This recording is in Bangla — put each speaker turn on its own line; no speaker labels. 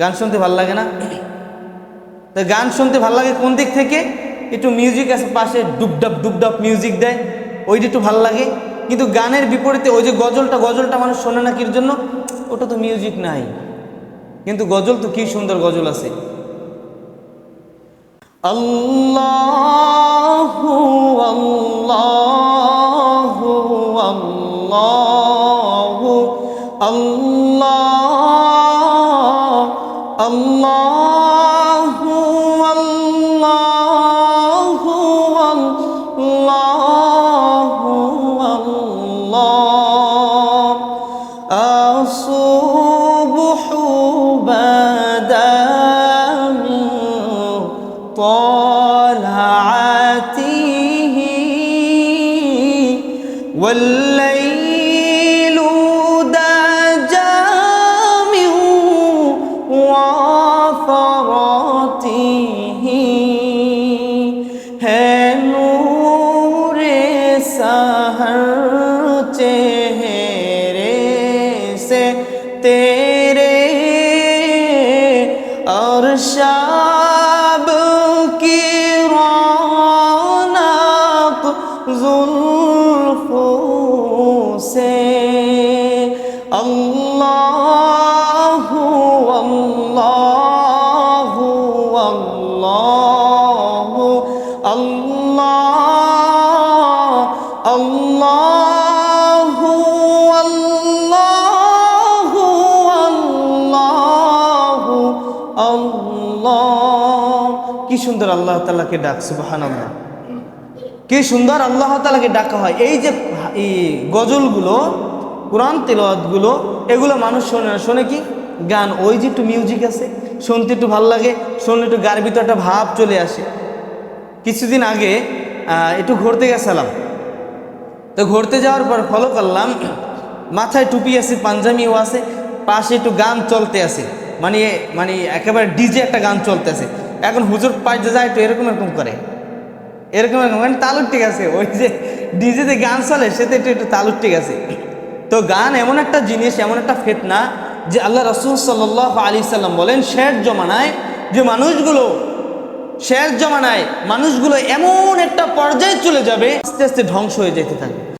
গান শুনতে ভাল লাগে না? তো গান শুনতে ভাল লাগে কোন দিক থেকে? একটু মিউজিক আছে পাশে, ডুবডাপ মিউজিক দেয়, ওইটা একটু ভাল লাগে। কিন্তু গানের বিপরীতে ওই যে গজলটা মানুষ শোনে না কির জন্য? ওটা তো মিউজিক নাই, কিন্তু গজল তো কি সুন্দর গজল আছে। আল্লাহু আল্লাহু আল্লাহু আল্লাহ আল্লাহু আল্লাহু আল্লাহু আল্লাহ আসুবহু বাদা মিন طلعته والليل دجى من وفرته है नूर सहर चेहरे से तेरे और शाब की रौनक जुल्फों से अल्लाहु अल्लाहु अल्लाहु अल्लाह अल्लाहु अल्लाहु अल्लाहु अल्लाह। কি সুন্দর আল্লাহ তাআলাকে ডাক, সুবহানাল্লাহ, কি সুন্দর আল্লাহ তাআলাকে ডাকা হয়। এই যে গজলগুলো, কোরআন তেলাওয়াতগুলো, এগুলো মানুষ শোনে না, শোনে কি? গান। ওই যে একটু মিউজিক আছে, শুনতে একটু ভালো লাগে, শুনলে একটু গার ভিতরে একটা ভাব চলে আসে। কিছুদিন আগে একটু ঘুরতে গেছিলাম, তো ঘুরতে যাওয়ার পর ফলো করলাম মাথায় টুপি আছে, পাঞ্জাবিও আছে, পাশে একটু গান চলতে আছে, মানে একেবারে ডিজে একটা গান চলতে আছে। এখন হুজুর পাইতে যায় একটু এরকম করে, এরকম মানে তালুর ঠিক আছে, ওই যে ডিজেতে গান চলে সেটা একটু তালুর ঠিক আছে। তো গান এমন একটা জিনিস, এমন একটা ফিতনা, যে আল্লাহ রাসূল সাল্লাল্লাহু আলাইহি সাল্লাম বলেন শেষ জমানায় মানুষগুলো এমন একটা পর্যায়ে চলে যাবে, আস্তে আস্তে ধ্বংস হয়ে যেতে থাকবে।